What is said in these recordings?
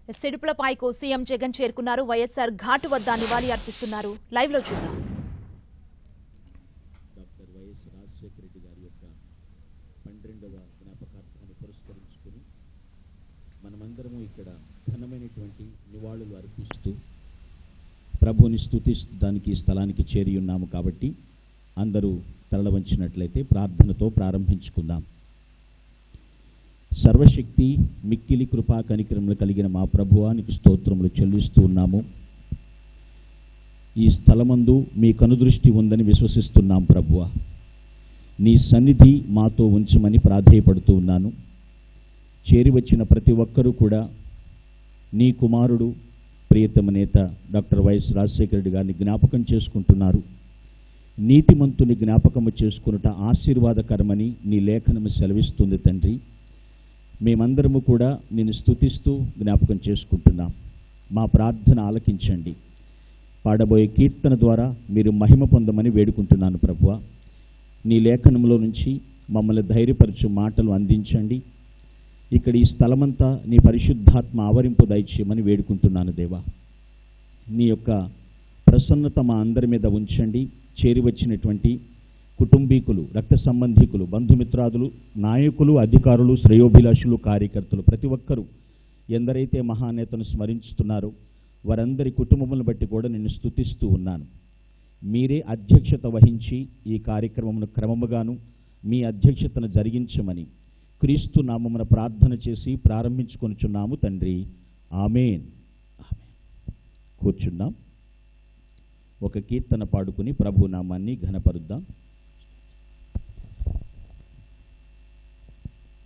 సిడుపులపాయకు CM Jagan చేరుకున్నారు. వైఎస్ఆర్ ఘాటు వద్ద నివాళి అర్పిస్తున్నారు. లైవ్ లో చూద్దాం. డాక్టర్ వైఎస్ రాజశేఖర రెడ్డి గారి యొక్క 12వ జ్ఞాపకార్థాన్ని పురస్కరించుకుని మనమందరము ఇక్కడ ఘనమైనటువంటి నివాళులు అర్పిస్తూ ప్రభువుని స్తుతిస్తూ దానికి స్థలానికి చేరి ఉన్నాము. కాబట్టి అందరూ తరలివంచినట్లయితే ప్రార్థనతో ప్రారంభించుకుందాం. సర్వశక్తి మిక్కిలి కృపా కనికరములు కలిగిన మా ప్రభువానికి స్తోత్రములు చెల్లిస్తూ ఉన్నాము. ఈ స్థలమందు మీ కనుదృష్టి ఉందని విశ్వసిస్తున్నాం. ప్రభువా, నీ సన్నిధి మాతో ఉంచమని ప్రాధేయపడుతూ ఉన్నాను. చేరి వచ్చిన ప్రతి ఒక్కరూ కూడా నీ కుమారుడు ప్రియతమ నేత డాక్టర్ వైఎస్ రాజశేఖర రెడ్డి గారిని జ్ఞాపకం చేసుకుంటున్నారు. నీతిమంతుని జ్ఞాపకము చేసుకునుట ఆశీర్వాదకరమని నీ లేఖనము సెలవిస్తుంది. తండ్రి, మేమందరము కూడా నిన్ను స్తుతిస్తూ జ్ఞాపకం చేసుకుంటున్నాం. మా ప్రార్థన ఆలకించండి. పాడబోయే కీర్తన ద్వారా మీరు మహిమ పొందమని వేడుకుంటున్నాను. ప్రభువా, నీ లేఖనంలో నుంచి మమ్మల్ని ధైర్యపరచు మాటలు అందించండి. ఇక్కడ ఈ స్థలమంతా నీ పరిశుద్ధాత్మ ఆవరింపు దయచేయమని వేడుకుంటున్నాను. దేవా, నీ యొక్క ప్రసన్నత మా అందరి మీద ఉంచండి. చేరి వచ్చినటువంటి కుటుంబీకులు, రక్త సంబంధికులు, బంధుమిత్రాదులు, నాయకులు, అధికారులు, శ్రేయోభిలాషులు, కార్యకర్తలు ప్రతి ఒక్కరూ ఎందరైతే మహానేతను స్మరించుతున్నారో వారందరి కుటుంబములను బట్టి కూడా నిన్ను స్తుతిస్తూ ఉన్నాను. మీరే అధ్యక్షత వహించి ఈ కార్యక్రమమును క్రమముగాను మీ అధ్యక్షతను జరిగించమని క్రీస్తు నామమున ప్రార్థన చేసి ప్రారంభించుకొనుచున్నాము తండ్రి. ఆమేన్. కూర్చున్నాం. ఒక కీర్తన పాడుకుని ప్రభు నామాన్ని ఘనపరుద్దాం.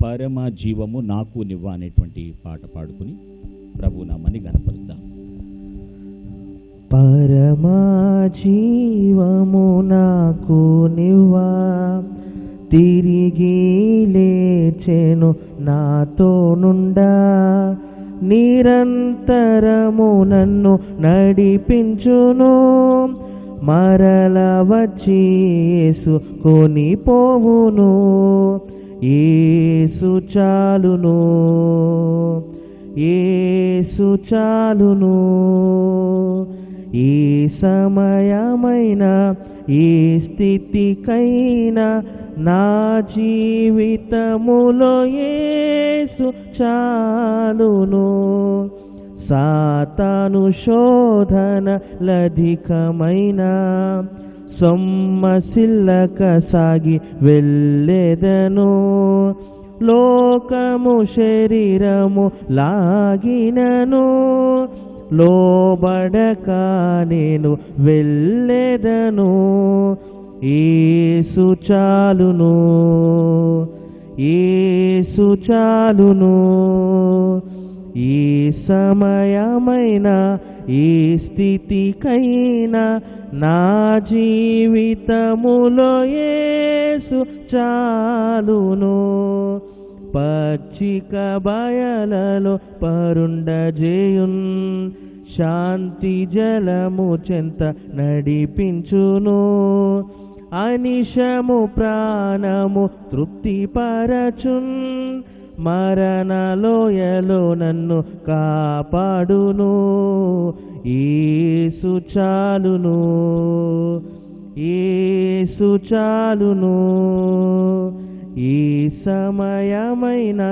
పరమ జీవము నాకు నివ్వ అనేటువంటి పాట పాడుకుని ప్రభు నామాన్ని ఘనపరుద్దాం. పరమా జీవము నాకు నివ్వా, తిరిగి లేచెను నాతో నుండా, నిరంతరము నన్ను నడిపించును, మరల వచ్చి యేసుకొని పోవును. యేసు చాలును, యేసు చాలును. ఈ సమయమైన ఈ స్థితికైనా నా జీవితములో యేసు చాలును. సాతాను శోధనలధికమైన సొమ్మసిల్లక సాగి వెళ్ళెదను. లోకము శరీరము లాగినను, లోబడక నేను వెళ్ళెదను. యేసు చాలును, యేసు చాలును. ఈ సమయమైన ఈ స్థితికైనా నా జీవితములో యేసు చాలును. పచ్చిక బయలలో పరుండజేయున్, శాంతి జలము చెంత నడిపించును. అనిశము ప్రాణము తృప్తిపరచున్, మరణలోయలో నన్ను కాపాడును. యేసు చాలును, యేసు చాలును. ఈ సమయమైన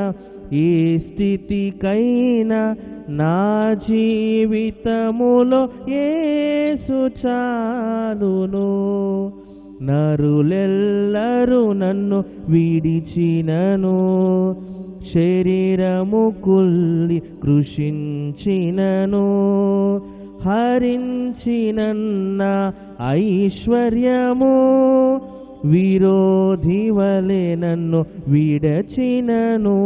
ఈ స్థితికైనా నా జీవితములో యేసు చాలును. నరులెల్లరూ నన్ను విడిచినను, శరీరము కుల్లి కృషించినను, హరించినన్న ఐశ్వర్యము విరోధి వలె నన్ను విడచినను.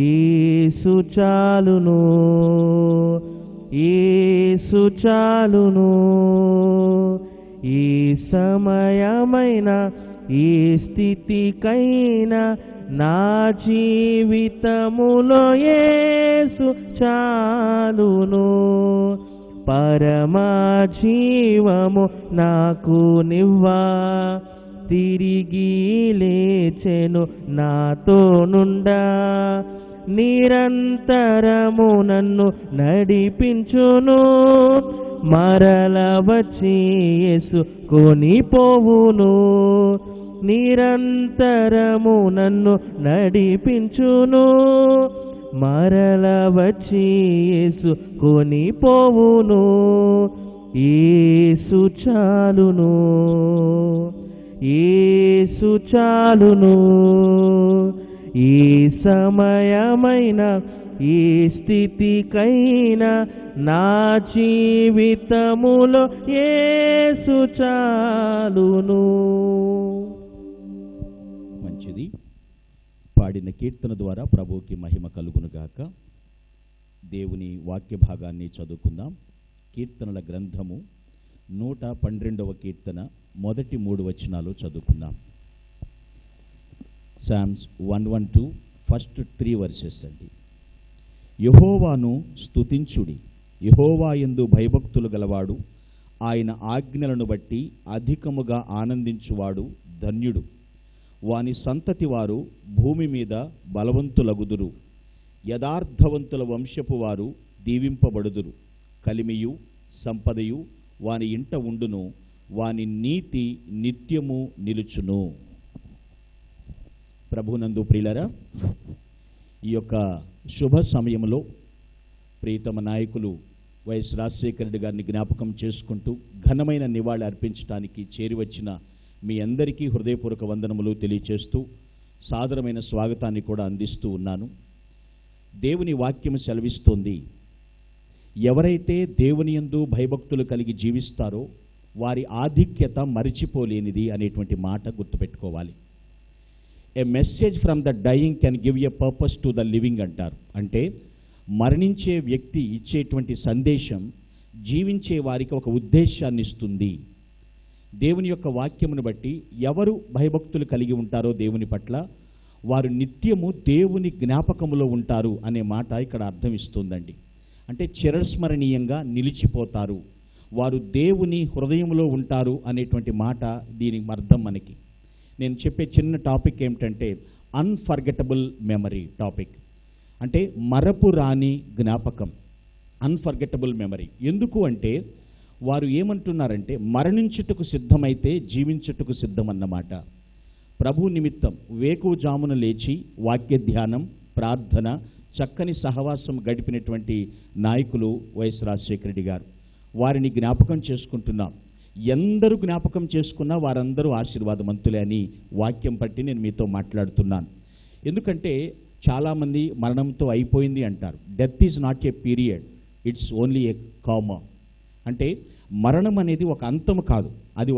యేసు చాలును, యేసు చాలును. ఈ సమయమైన ఈ స్థితికైనా నా జీవితములో యేసు చాలును. పరమా జీవము నాకు నివ్వా, తిరిగి లేచెను నాతో నుండా, నిరంతరము నన్ను నడిపించును. మరల వచ్చి యేసు కొనిపోవును. నిరంతరము నన్ను నడిపించును. మరల వచ్చి యేసు కొనిపోవును. యేసు చాలును, యేసు చాలును. ఈ సమయమైన ఈ స్థితికైనా నా జీవితములో యేసు చాలును. మంచిది. పాడిన కీర్తన ద్వారా ప్రభువుకి మహిమ కలుగునుగాక. దేవుని వాక్య భాగాన్ని చదువుకుందాం. కీర్తనల గ్రంథము 112వ కీర్తన మొదటి 3 వచనాలు చదువుకుందాం. సామ్స్ 112 ఫస్ట్ 3 వర్సెస్ అండి. యెహోవాను స్తుతించుడి, యెహోవా యందు భయభక్తులు గలవాడు, ఆయన ఆజ్ఞలను బట్టి అధికముగా ఆనందించువాడు ధన్యుడు. వాని సంతతి వారు భూమి మీద బలవంతులగుదురు. యథార్థవంతుల వంశపు వారు దీవింపబడుదురు. కలిమియు సంపదయు వాని ఇంట ఉండును, వాని నీతి నిత్యము నిలుచును. ప్రభునందు ప్రియులారా, ఈ యొక్క శుభ సమయంలో ప్రియతమ నాయకులు వైఎస్ రాజశేఖర రెడ్డి గారిని జ్ఞాపకం చేసుకుంటూ ఘనమైన నివాళి అర్పించడానికి చేరివచ్చిన మీ అందరికీ హృదయపూర్వక వందనములు తెలియచేస్తూ సాదరమైన స్వాగతాన్ని కూడా అందిస్తూ ఉన్నాను. దేవుని వాక్యం సెలవిస్తోంది, ఎవరైతే దేవుని యందు భయభక్తులు కలిగి జీవిస్తారో వారి ఆధిక్యత మరిచిపోలేనిది అనేటువంటి మాట గుర్తుపెట్టుకోవాలి. A message from the dying can give a purpose to the living అంటారు. అంటే మరణించే వ్యక్తి ఇచ్చేటువంటి సందేశం జీవించే వారికి ఒక ఉద్దేశాన్ని ఇస్తుంది. దేవుని యొక్క వాక్యమును బట్టి ఎవరు భయభక్తులు కలిగి ఉంటారో దేవుని పట్ల వారు నిత్యము దేవుని జ్ఞాపకములో ఉంటారు అనే మాట ఇక్కడ అర్థం ఇస్తుందండి. అంటే చిరస్మరణీయంగా నిలిచిపోతారు, వారు దేవుని హృదయంలో ఉంటారు అనేటువంటి మాట దీని అర్థం. మనకి నేను చెప్పే చిన్న టాపిక్ ఏమిటంటే అన్ఫర్గెటబుల్ మెమరీ టాపిక్. అంటే మరపు రాని జ్ఞాపకం, అన్ఫర్గెటబుల్ మెమరీ. ఎందుకు అంటే వారు ఏమంటున్నారంటే మరణించుటకు సిద్ధమైతే జీవించుటకు సిద్ధమన్నమాట. ప్రభు నిమిత్తం వేకువజామున లేచి వాక్య ధ్యానం, ప్రార్థన, చక్కని సహవాసం గడిపినటువంటి నాయకులు వైఎస్ రాజశేఖర రెడ్డి గారు. వారిని జ్ఞాపకం చేసుకుంటున్నాం. ఎందరూ జ్ఞాపకం చేసుకున్నా వారందరూ ఆశీర్వాదవంతులే అని వాక్యం పట్టి నేను మీతో మాట్లాడుతున్నాను. ఎందుకంటే చాలామంది మరణంతో అయిపోయింది అంటారు. Death is not a period, it's only A comma. అంటే మరణం అనేది ఒక అంతం కాదు, అది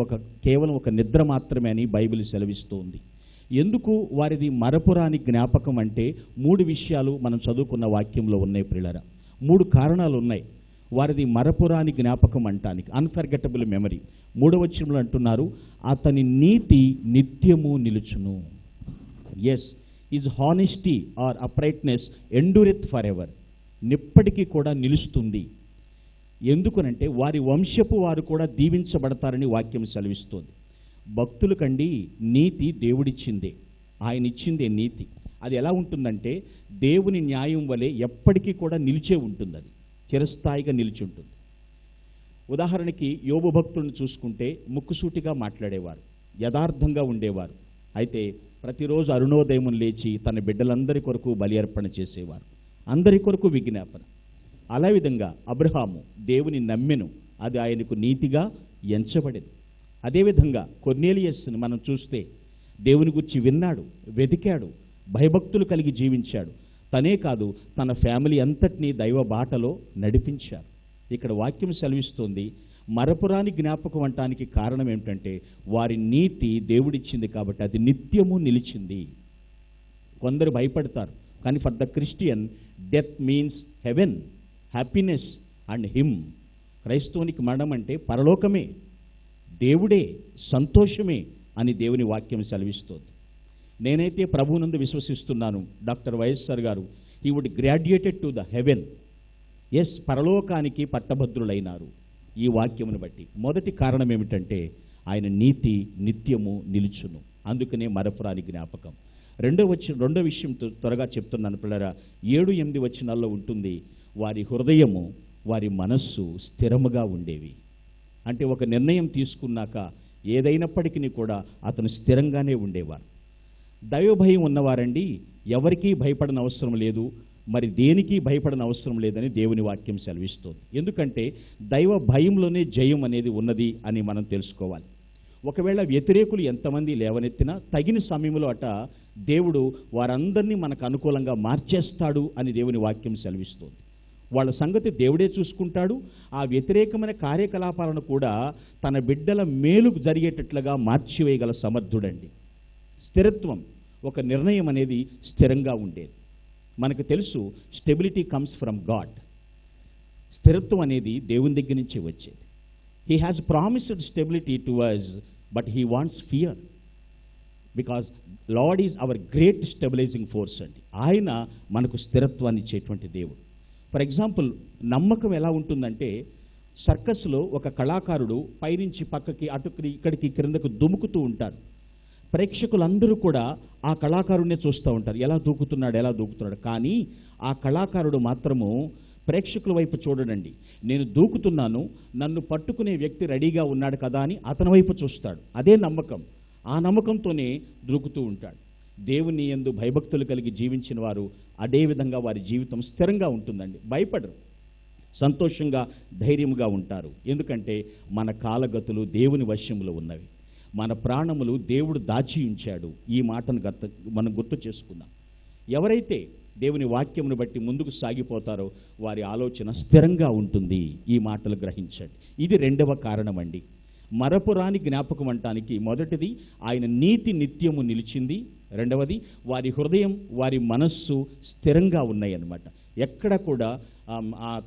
కేవలం ఒక నిద్ర మాత్రమే అని బైబిల్ సెలవిస్తోంది. ఎందుకు వారిది మరపురాని జ్ఞాపకం అంటే 3 విషయాలు మనం చదువుకున్న వాక్యంలో ఉన్నాయి ప్రియులారా. 3 కారణాలు ఉన్నాయి వారిది మరపురాని జ్ఞాపకం అంటానికి, అన్ఫర్గెటబుల్ మెమరీ. 3వ వచనంలో అంటున్నారు, అతని నీతి నిత్యము నిలుచును. Yes, his honesty or uprightness endureth for ever. నిప్పటికీ కూడా నిలుస్తుంది. ఎందుకనంటే వారి వంశపు వారు కూడా దీవించబడతారని వాక్యం సెలవిస్తోంది. భక్తుల కండి నీతి దేవుడిచ్చిందే, ఆయన ఇచ్చిందే నీతి. అది ఎలా ఉంటుందంటే దేవుని న్యాయం వలె ఎప్పటికీ కూడా నిలిచే ఉంటుంది, అది చిరస్థాయిగా నిలిచి ఉంటుంది. ఉదాహరణకి యోబు భక్తులను చూసుకుంటే ముక్కుసూటిగా మాట్లాడేవారు, యథార్థంగా ఉండేవారు. అయితే ప్రతిరోజు అరుణోదయం లేచి తన బిడ్డలందరి కొరకు బలి అర్పణ చేసేవారు, అందరి కొరకు విజ్ఞాపన. అలా విధంగా అబ్రహాము దేవుని నమ్మెను, అది ఆయనకు నీతిగా ఎంచబడింది. అదేవిధంగా కొర్నేలియస్ని మనం చూస్తే దేవుని గురించి విన్నాడు, వెతికాడు, భయభక్తులు కలిగి జీవించాడు. తనే కాదు తన ఫ్యామిలీ అంతటినీ దైవ బాటలో నడిపించారు. ఇక్కడ వాక్యం సెలవిస్తోంది మరపురాని జ్ఞాపకం అంటానికి కారణం ఏమిటంటే వారి నీతి దేవుడిచ్చింది కాబట్టి అది నిత్యము నిలిచింది. కొందరు భయపడతారు, కానీ for the Christian death means heaven, happiness and him. క్రైస్తవునికి మరణం అంటే పరలోకమే, దేవుడే, సంతోషమే అని దేవుని వాక్యం సెలవిస్తోంది. నేనైతే ప్రభువునందు విశ్వసిస్తున్నాను. డాక్టర్ వైఎస్ఆర్ గారు he would graduated to the heaven. Yes, పరలోకానికి పట్టభద్రులైనారు ఈ వాక్యమును బట్టి. మొదటి కారణం ఏమిటంటే ఆయన నీతి నిత్యము నిలుచును, అందుకనే మరపురాని జ్ఞాపకం. రెండో విషయం త్వరగా చెప్తున్నాను పిల్లరా. 7-8 వచనాల్లో ఉంటుంది, వారి హృదయము వారి మనస్సు స్థిరముగా ఉండేవి. అంటే ఒక నిర్ణయం తీసుకున్నాక ఏదైనప్పటికీ కూడా అతను స్థిరంగానే ఉండేవారు. దైవభయం ఉన్నవారండి ఎవరికీ భయపడన అవసరం లేదు, మరి దేనికి భయపడన అవసరం లేదని దేవుని వాక్యం సెలవిస్తోంది. ఎందుకంటే దైవ భయంలోనే జయం అనేది ఉన్నది అని మనం తెలుసుకోవాలి. ఒకవేళ వ్యతిరేకులు ఎంతమంది లేవనెత్తినా తగిన సమయంలో దేవుడు వారందరినీ మనకు అనుకూలంగా మార్చేస్తాడు అని దేవుని వాక్యం సెలవిస్తోంది. వాళ్ళ సంగతి దేవుడే చూసుకుంటాడు. ఆ వ్యతిరేకమైన కార్యకలాపాలను కూడా తన బిడ్డల మేలుకు జరిగేటట్లుగా మార్చివేయగల సమర్థుడండి. స్థిరత్వం, ఒక నిర్ణయం అనేది స్థిరంగా ఉండేది. మనకు తెలుసు, స్టెబిలిటీ కమ్స్ ఫ్రమ్ గాడ్. స్థిరత్వం అనేది దేవుని దగ్గర నుంచి వచ్చేది. He has promised stability to us, but he wants fear, because lord is our great stabilising force అండి. ఆయన మనకు స్థిరత్వాన్ని ఇచ్చేటువంటి దేవుడు. ఫర్ ఎగ్జాంపుల్, నమ్మకం ఎలా ఉంటుందంటే, సర్కస్లో ఒక కళాకారుడు పైనుంచి పక్కకి అటుకి ఇక్కడికి క్రిందకు దుముకుతూ ఉంటారు. ప్రేక్షకులందరూ కూడా ఆ కళాకారుడినే చూస్తూ ఉంటారు, ఎలా దూకుతున్నాడు. కానీ ఆ కళాకారుడు మాత్రము ప్రేక్షకుల వైపు చూడడండి. నేను దూకుతున్నాను, నన్ను పట్టుకునే వ్యక్తి రెడీగా ఉన్నాడు కదా అని అతని వైపు చూస్తాడు. అదే నమ్మకం. ఆ నమ్మకంతోనే దూకుతూ ఉంటాడు. దేవుని యందు భయభక్తులు కలిగి జీవించిన వారు అదేవిధంగా వారి జీవితం స్థిరంగా ఉంటుందండి. భయపడరు, సంతోషంగా ధైర్యంగా ఉంటారు. ఎందుకంటే మన కాలగతులు దేవుని వశ్యములో ఉన్నవి, మన ప్రాణములు దేవుడు దాచి ఉంచాడు. ఈ మాటను మనం గుర్తు చేసుకుందాం. ఎవరైతే దేవుని వాక్యమును బట్టి ముందుకు సాగిపోతారో వారి ఆలోచన స్థిరంగా ఉంటుంది. ఈ మాటలు గ్రహించండి. ఇది రెండవ కారణం అండి. మరపురాని జ్ఞాపకం అంటానికి మొదటిది ఆయన నీతి నిత్యము నిలిచింది. రెండవది వారి హృదయం వారి మనస్సు స్థిరంగా ఉన్నాయి అన్నమాట. ఎక్కడ కూడా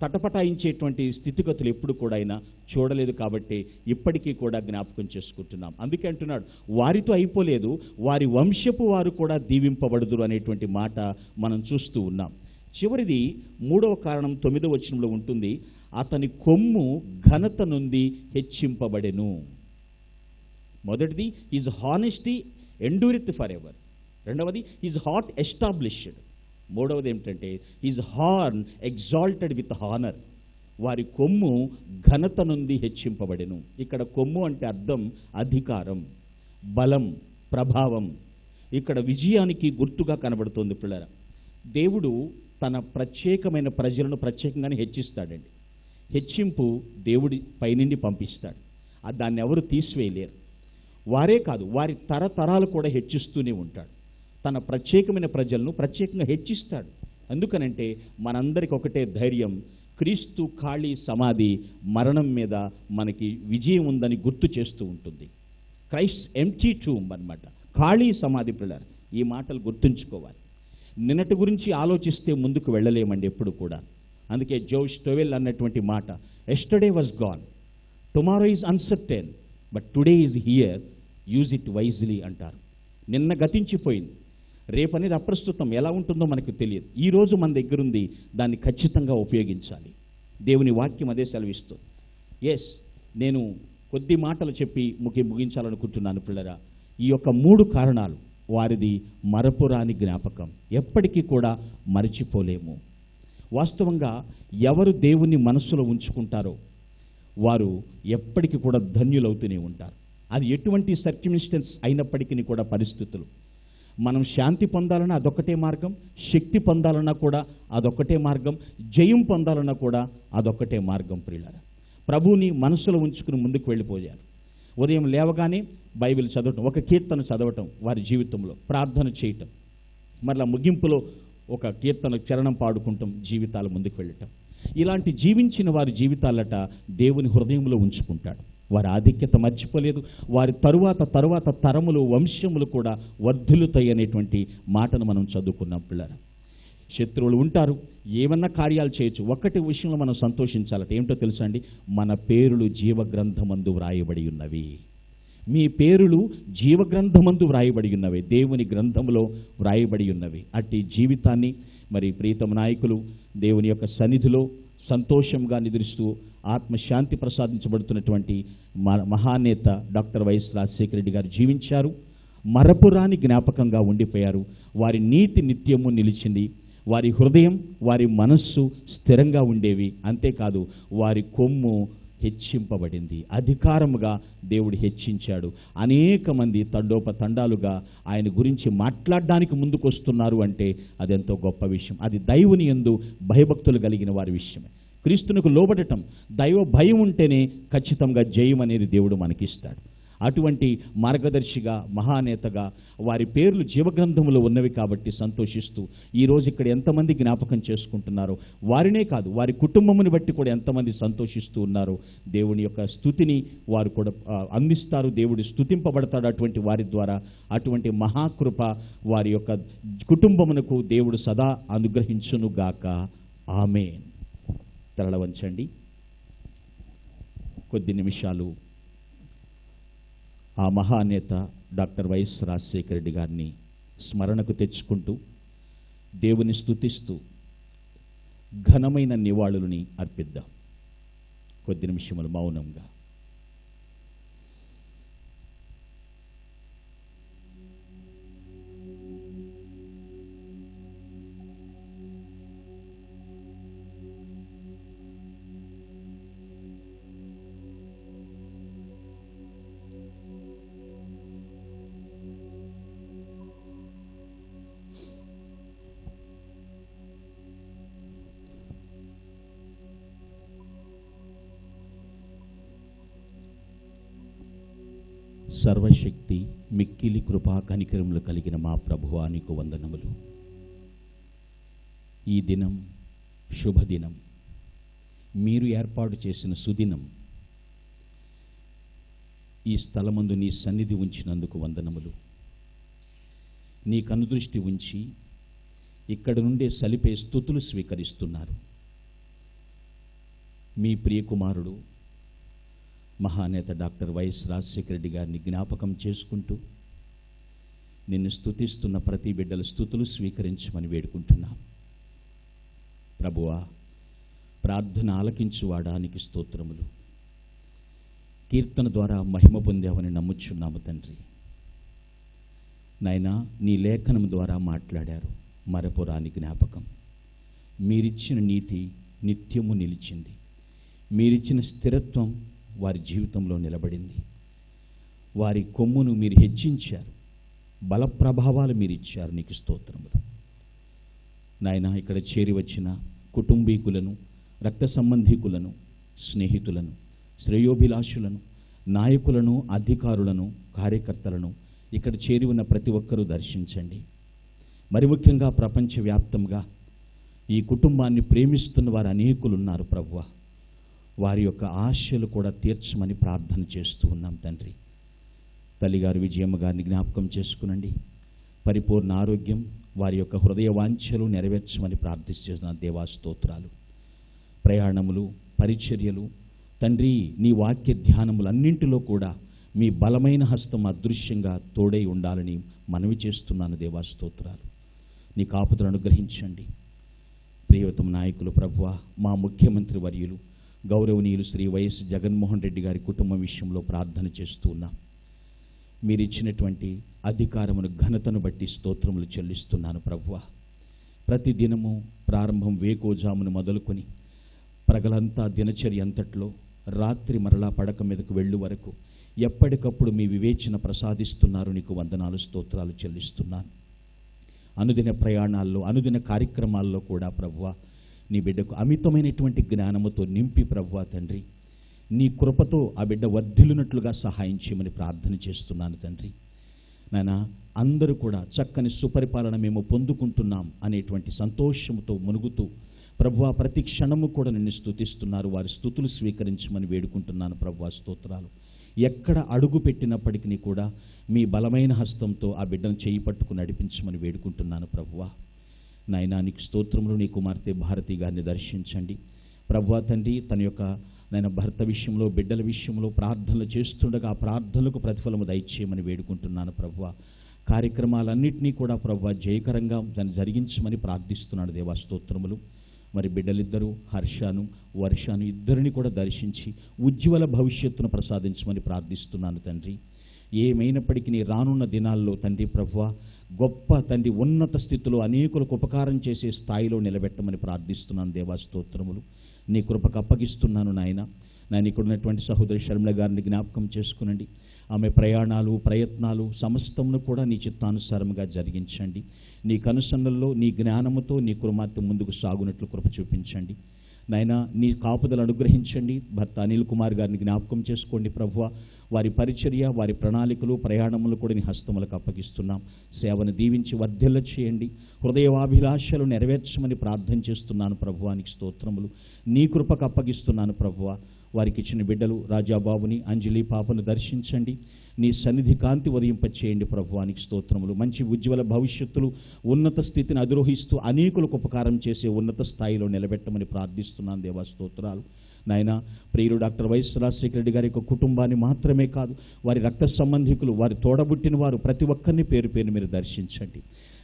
తటపటాయించేటువంటి స్థితిగతులు ఎప్పుడు కూడా ఆయన చూడలేదు. కాబట్టి ఇప్పటికీ కూడా జ్ఞాపకం చేసుకుంటున్నాం. అందుకే అంటున్నాడు, వారితో అయిపోలేదు, వారి వంశపు వారు కూడా దీవింపబడుదురు అనేటువంటి మాట మనం చూస్తూ ఉన్నాం. చివరిది మూడవ కారణం 9వ వచనంలో ఉంటుంది, అతని కొమ్ము ఘనత నుండి హెచ్చింపబడెను. మొదటిది హిజ్ హానెస్టీ ఎండ్యూరిత్ ఫర్ ఎవర్. రెండవది హిజ్ హార్ట్ ఎస్టాబ్లిష్డ్. మూడవది ఏమిటంటే his horn exalted with honour. వారి కొమ్ము ఘనత నుండి హెచ్చింపబడెను. ఇక్కడ కొమ్ము అంటే అర్థం అధికారం, బలం, ప్రభావం. ఇక్కడ విజయానికి గుర్తుగా కనబడుతోంది పిల్లల. దేవుడు తన ప్రత్యేకమైన ప్రజలను ప్రత్యేకంగానే హెచ్చిస్తాడండి. హెచ్చింపు దేవుడి పైనుండి పంపిస్తాడు. దాన్ని ఎవరు తీసివేయలేరు. వారే కాదు, వారి తరతరాలు కూడా హెచ్చిస్తూనే ఉంటాడు. తన ప్రత్యేకమైన ప్రజలను ప్రత్యేకంగా హెచ్చిస్తాడు. ఎందుకనంటే మనందరికి ఒకటే ధైర్యం, క్రీస్తు ఖాళీ సమాధి మరణం మీద మనకి విజయం ఉందని గుర్తు చేస్తూ ఉంటుంది. క్రైస్ట్ ఎంప్టీ టూంబ్ అన్నమాట, ఖాళీ సమాధి. పిల్లలు ఈ మాటలు గుర్తుంచుకోవాలి. నిన్నటి గురించి ఆలోచిస్తే ముందుకు వెళ్ళలేమండి ఎప్పుడు కూడా. అందుకే జోష్ టోవెల్ అన్నటువంటి మాట, yesterday was gone, tomorrow is uncertain, but today is here, use it wisely అంటారు. నిన్న గతించిపోయింది, రేపనేది అప్రస్తుతం, ఎలా ఉంటుందో మనకు తెలియదు. ఈ రోజు మన దగ్గరుంది, దాన్ని ఖచ్చితంగా ఉపయోగించాలి. దేవుని వాక్యం అదే సెలవిస్తుంది. ఎస్, నేను కొద్ది మాటలు చెప్పి ముగించాలనుకుంటున్నాను పిల్లరా. ఈ యొక్క 3 కారణాలు వారిది మరపురాని జ్ఞాపకం, ఎప్పటికీ కూడా మరచిపోలేము. వాస్తవంగా ఎవరు దేవుని మనస్సులో ఉంచుకుంటారో వారు ఎప్పటికీ కూడా ధన్యులవుతూనే ఉంటారు. అది ఎటువంటి సర్క్యుమిస్టెన్స్ అయినప్పటికీ కూడా, పరిస్థితులు. మనం శాంతి పొందాలన్నా అదొక్కటే మార్గం, శక్తి పొందాలన్నా కూడా అదొక్కటే మార్గం, జయం పొందాలన్నా కూడా అదొక్కటే మార్గం. ప్రియులారా, ప్రభువుని మనసులో ఉంచుకుని ముందుకు వెళ్ళిపోయారు. ఉదయం లేవగానే బైబిల్ చదవటం, ఒక కీర్తన చదవటం, వారి జీవితంలో ప్రార్థన చేయటం, మరలా ముగింపులో ఒక కీర్తన చరణం పాడుకుంటాం, జీవితాలు ముందుకు వెళ్ళటం. ఇలాంటి జీవించిన వారి జీవితాలట దేవుని హృదయంలో ఉంచుకుంటాడు. వారి ఆధిక్యత మర్చిపోలేదు. వారి తరువాత తరములు, వంశములు కూడా వర్ధిల్లుతాయి అనేటువంటి మాటను మనం చదువుకున్నాం పిల్లరా. శత్రువులు ఉంటారు, ఏమన్నా కార్యాలు చేయొచ్చు. ఒక్కటి విషయంలో మనం సంతోషించాలట, ఏమిటో తెలుసా అండి? మన పేరులు జీవగ్రంథమందు వ్రాయబడి ఉన్నవి. మీ పేరులు జీవగ్రంథమందు వ్రాయబడి ఉన్నవి, దేవుని గ్రంథంలో వ్రాయబడి ఉన్నవి. అట్టి జీవితాన్ని మరి ప్రీతమ నాయకులు దేవుని యొక్క సన్నిధిలో సంతోషంగా నిద్రిస్తూ ఆత్మశాంతి ప్రసాదించబడుతున్నటువంటి మహానేత డాక్టర్ వైఎస్ రాజశేఖర రెడ్డి గారు జీవించారు. మరపురాని జ్ఞాపకంగా ఉండిపోయారు. వారి నీతి నిత్యము నిలిచింది. వారి హృదయం, వారి మనస్సు స్థిరంగా ఉండేవి. అంతేకాదు వారి కొమ్ము హెచ్చింపబడింది. అధికారముగా దేవుడు హెచ్చించాడు. అనేక మంది తండోపతండాలుగా ఆయన గురించి మాట్లాడడానికి ముందుకు వస్తున్నారు అంటే అదెంతో గొప్ప విషయం. అది దైవుని యందు భయభక్తులు కలిగిన వారి విషయమే. క్రీస్తునకు లోబడటం, దైవ భయం ఉంటేనే ఖచ్చితంగా జయం అనేది దేవుడు మనకిస్తాడు. అటువంటి మార్గదర్శిగా, మహానేతగా వారి పేర్లు జీవగ్రంథంలో ఉన్నవి కాబట్టి సంతోషిస్తూ ఈరోజు ఇక్కడ ఎంతమంది జ్ఞాపకం చేసుకుంటున్నారో, వారినే కాదు వారి కుటుంబముని బట్టి కూడా ఎంతమంది సంతోషిస్తూ ఉన్నారో, దేవుని యొక్క స్తుతిని వారు కూడా అందిస్తారు. దేవుడు స్తుతింపబడతాడు అటువంటి వారి ద్వారా. అటువంటి మహాకృప వారి యొక్క కుటుంబమునకు దేవుడు సదా అనుగ్రహించునుగాక. ఆమేన్. తలల వంచండి. కొద్ది నిమిషాలు ఆ మహానేత డాక్టర్ వైఎస్ రాజశేఖర రెడ్డి గారిని స్మరణకు తెచ్చుకుంటూ దేవుని స్తుతిస్తూ ఘనమైన నివాళులని అర్పిద్దాం. కొద్ది నిమిషములు మౌనంగా. సర్వశక్తి మిక్కిలి కృపా కనికరములు కలిగిన మా ప్రభువా, నీకు వందనములు. ఈ దినం శుభదినం, మీరు ఏర్పాటు చేసిన సుదినం. ఈ స్థలమందు నీ సన్నిధి ఉంచినందుకు వందనములు. నీ కనుదృష్టి ఉంచి ఇక్కడ నుండే సలిపే స్తుతులు స్వీకరిస్తున్నారు. మీ ప్రియకుమారుడు మహానేత డాక్టర్ వైఎస్ రాజశేఖర రెడ్డి గారిని జ్ఞాపకం చేసుకుంటూ నిన్ను స్తుతిస్తున్న ప్రతి బిడ్డల స్తుతులు స్వీకరించమని వేడుకుంటున్నాం. ప్రభువా, ప్రార్థన ఆలకించువాడానికి స్తోత్రములు. కీర్తన ద్వారా మహిమ పొందావని నమ్ముచున్నాము తండ్రి. నాయనా, నీ లేఖనం ద్వారా మాట్లాడారు. మరపురాని జ్ఞాపకం. మీరిచ్చిన నీతి నిత్యము నిలిచింది. మీరిచ్చిన స్థిరత్వం వారి జీవితంలో నిలబడింది. వారి కొమ్మును మీరు హెచ్చించారు. బల ప్రభావాలు మీరు ఇచ్చారు. నీకు స్తోత్రములు. నాయనా, ఇక్కడ చేరి వచ్చిన కుటుంబీకులను, రక్త సంబంధీకులను, స్నేహితులను, శ్రేయోభిలాషులను, నాయకులను, అధికారులను, కార్యకర్తలను ఇక్కడ చేరి ఉన్న ప్రతి ఒక్కరూ దర్శించండి. మరి ముఖ్యంగా ప్రపంచవ్యాప్తంగా ఈ కుటుంబాన్ని ప్రేమిస్తున్న వారు అనేకులు ఉన్నారు ప్రభువా. వారి యొక్క ఆశలు కూడా తీర్చమని ప్రార్థన చేస్తూ ఉన్నాం తండ్రి. తల్లిగారు విజయమ్మ గారిని జ్ఞాపకం చేసుకునండి. పరిపూర్ణ ఆరోగ్యం, వారి యొక్క హృదయ వాంఛలు నెరవేర్చమని ప్రార్థిస్తున్నాను. దేవా స్తోత్రాలు. ప్రయాణములు, పరిచర్యలు తండ్రి, నీ వాక్య ధ్యానములన్నింటిలో కూడా మీ బలమైన హస్తం అదృశ్యంగా తోడై ఉండాలని మనవి చేస్తున్నాను. దేవా స్తోత్రాలు. నీ కాపుదలను అనుగ్రహించండి. ప్రియతమ నాయకులు ప్రభువా, మా ముఖ్యమంత్రి వర్యులు గౌరవనీయులు శ్రీ వైఎస్ జగన్మోహన్ రెడ్డి గారి కుటుంబం విషయంలో ప్రార్థన చేస్తూ ఉన్నాం. మీరిచ్చినటువంటి అధికారమును, ఘనతను బట్టి స్తోత్రములు చెల్లిస్తున్నాను ప్రభువా. ప్రతిదినము ప్రారంభం వేకోజామును మొదలుకొని ప్రగలంతా దినచర్య అంతట్లో రాత్రి మరలా పడక మీదకు వెళ్ళు వరకు ఎప్పటికప్పుడు మీ వివేచన ప్రసాదిస్తున్నారు. నీకు వందనాలు, స్తోత్రాలు చెల్లిస్తున్నాను. అనుదిన ప్రయాణాల్లో, అనుదిన కార్యక్రమాల్లో కూడా ప్రభువా, నీ బిడ్డకు అమితమైనటువంటి జ్ఞానముతో నింపి ప్రభువా తండ్రి, నీ కృపతో ఆ బిడ్డ వర్ధిల్లునట్లుగా సహాయం చేయమని ప్రార్థన చేస్తున్నాను తండ్రి. నాయనా, అందరూ కూడా చక్కని సుపరిపాలన మేము పొందుకుంటున్నాం అనేటువంటి సంతోషముతో మునుగుతూ ప్రభువా ప్రతి క్షణము కూడా నిన్ను స్తుతిస్తున్నారు. వారి స్తుతులు స్వీకరించమని వేడుకుంటున్నాను ప్రభువా. స్తోత్రాలు. ఎక్కడ అడుగు పెట్టినప్పటికీ కూడా మీ బలమైన హస్తంతో ఆ బిడ్డను చేయి పట్టుకుని నడిపించమని వేడుకుంటున్నాను ప్రభువా. నాయనా, నీకు స్తోత్రములు. నీ కుమార్తె భారతి గారిని దర్శించండి ప్రభువా తండ్రి. తన యొక్క నాయన భర్త విషయంలో, బిడ్డల విషయంలో ప్రార్థనలు చేస్తుండగా ఆ ప్రార్థనలకు ప్రతిఫలము దయచేయమని వేడుకుంటున్నాను ప్రభువా. కార్యక్రమాలన్నింటినీ కూడా ప్రభువా జయకరంగా దాన్ని జరిగించమని ప్రార్థిస్తున్నాడు. దేవా స్తోత్రములు. మరి బిడ్డలిద్దరూ హర్షాను, వర్షాను ఇద్దరిని కూడా దర్శించి ఉజ్వల భవిష్యత్తును ప్రసాదించమని ప్రార్థిస్తున్నాను తండ్రి. ఏమైనప్పటికీ రానున్న దినాల్లో తండ్రి ప్రభువా గొప్ప తండ్రి ఉన్నత స్థితిలో అనేకులకు ఉపకారం చేసే స్థాయిలో నిలబెట్టమని ప్రార్థిస్తున్నాను దేవా. స్తోత్రములు. నీ కృపకు అప్పగిస్తున్నాను నాయన. నేను ఇక్కడ ఉన్నటువంటి సహోదరి షర్మిల గారిని జ్ఞాపకం చేసుకునండి. ఆమె ప్రయాణాలు ప్రయత్నాలు సమస్తమును కూడా నీ చిత్తానుసారముగా జరిగించండి. నీ కనుసన్నల్లో నీ జ్ఞానముతో నీ కుమార్తె ముందుకు సాగునట్లు కృప చూపించండి నాయన. నీ కాపుదలు అనుగ్రహించండి. భర్త అనిల్ కుమార్ గారిని జ్ఞాపకం చేసుకోండి ప్రభువా. వారి పరిచర్య వారి ప్రణాళికలు ప్రయాణములు కూడా నీ హస్తములకు అప్పగిస్తున్నాం. సేవను దీవించి వర్ధిల్ల చేయండి. హృదయవాభిలాషలు నెరవేర్చమని ప్రార్థన చేస్తున్నాను ప్రభువానికి స్తోత్రములు. నీ కృపకు అప్పగిస్తున్నాను ప్రభువా. వారికి ఇచ్చిన బిడ్డలు రాజాబాబుని అంజలి పాపను దర్శించండి. నీ సన్నిధి కాంతి ఉదయింపచేయండి ప్రభువానికి స్తోత్రములు. మంచి ఉజ్వల భవిష్యత్తులు ఉన్నత స్థితిని అధిరోహిస్తూ అనేకులకు ఉపకారం చేసే ఉన్నత స్థాయిలో నిలబెట్టమని ప్రార్థిస్తున్నాను దేవా. స్తోత్రాలు నాయన. ప్రియుడు డాక్టర్ వైఎస్ రాజశేఖర రెడ్డి గారి యొక్క కుటుంబాన్ని మాత్రమే కాదు, వారి రక్త సంబంధికులు, వారి తోడబుట్టిన వారు ప్రతి ఒక్కరిని పేరు పేరు మీరు దర్శించండి.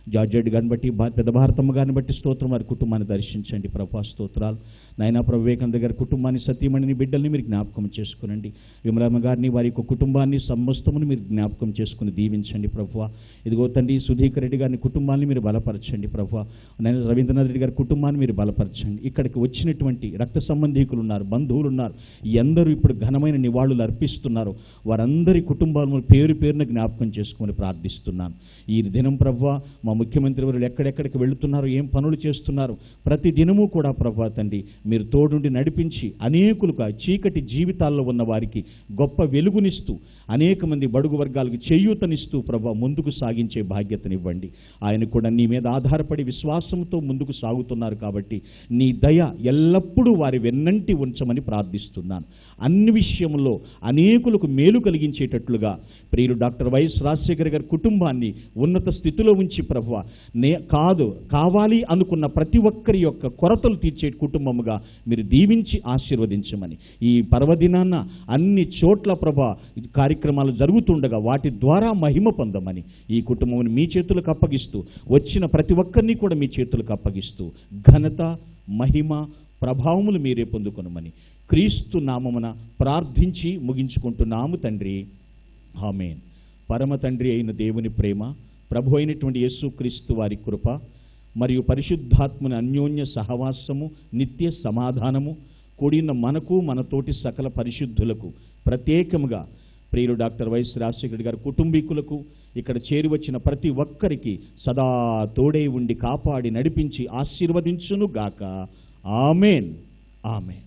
జార్జ్ రెడ్డి గారిని బట్టి, పెద్ద భారతమ్మ గారిని బట్టి స్తోత్రం, వారి కుటుంబాన్ని దర్శించండి ప్రభా. స్తోత్రాలు నాయన. ప్రభు వివేకానంద గారి కుటుంబాన్ని, సతీమణిని, బిడ్డల్ని మీరు జ్ఞాపకం చేసుకునండి. విమలమ్మ గారిని, వారి యొక్క కుటుంబాన్ని సమస్తమును మీరు జ్ఞాపకం చేసుకుని దీవించండి ప్రభువా. ఇదిగో తండ్రి సుధీకర్ రెడ్డి గారిని కుటుంబాన్ని మీరు బలపరచండి ప్రభువా. నేను రవీంద్రనాథ్ రెడ్డి గారి కుటుంబాన్ని మీరు బలపరచండి. ఇక్కడికి వచ్చినటువంటి రక్త సంబంధికులు ఉన్నారు, బంధువులు ఉన్నారు, ఎందరూ ఇప్పుడు ఘనమైన నివాళులు అర్పిస్తున్నారు, వారందరి కుటుంబాలను పేరు పేరున జ్ఞాపకం చేసుకుని ప్రార్థిస్తున్నాను. ఈ దినం ప్రభువా మా ముఖ్యమంత్రి వారు ఎక్కడెక్కడికి వెళుతున్నారు, ఏం పనులు చేస్తున్నారు, ప్రతి దినము కూడా ప్రభువా తండ్రి మీరు తోడుండి నడిపించి అనేకులుగా చీకటి జీవితాల్లో ఉన్న వారికి గొప్ప వెలుగునిస్తూ అనేక మంది బడుగు వర్గాలకు చేయూతనిస్తూ ప్రభువా ముందుకు సాగించే బాధ్యతనివ్వండి. ఆయన కూడా నీ మీద ఆధారపడి విశ్వాసంతో ముందుకు సాగుతున్నారు కాబట్టి నీ దయ ఎల్లప్పుడూ వారి వెన్నంటి ఉంచమని ప్రార్థిస్తున్నాను. అన్ని విషయంలో అనేకులకు మేలు కలిగించేటట్లుగా ప్రియులు డాక్టర్ వైఎస్ రాజశేఖర్ గారి కుటుంబాన్ని ఉన్నత స్థితిలో ఉంచి ప్రభువా కావాలి అనుకున్న ప్రతి ఒక్కరి యొక్క కొరతలు తీర్చే కుటుంబముగా మీరు దీవించి ఆశీర్వదించమని, ఈ పర్వదినాన్న అన్ని చోట్ల ప్రభా కార్యక్రమాలు జరుగుతుండగా వాటి ద్వారా మహిమ పొందమని ఈ కుటుంబం మీ చేతులకు అప్పగిస్తూ, వచ్చిన ప్రతి ఒక్కరిని కూడా మీ చేతులకు అప్పగిస్తూ ఘనత మహిమ ప్రభావములు మీరే పొందుకొనమని క్రీస్తు నామమున ప్రార్థించి ముగించుకుంటున్నాము తండ్రి. ఆమేన్. పరమ తండ్రి అయిన దేవుని ప్రేమ, ప్రభు అయినటువంటి యేసుక్రీస్తు వారి కృప మరియు పరిశుద్ధాత్మని అన్యోన్య సహవాసము, నిత్య సమాధానము కూడిన మనకు మనతోటి సకల పరిశుద్ధులకు, ప్రత్యేకముగా ప్రియులు డాక్టర్ వైఎస్ రాజశేఖర గారి కుటుంబీకులకు, ఇక్కడ చేరి వచ్చిన ప్రతి ఒక్కరికి సదా తోడై ఉండి కాపాడి నడిపించి ఆశీర్వదించును గాక. ఆమేన్. ఆమేన్.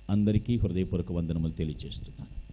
అందరికీ హృదయపూర్వక వందనములు తెలియజేస్తున్నాను.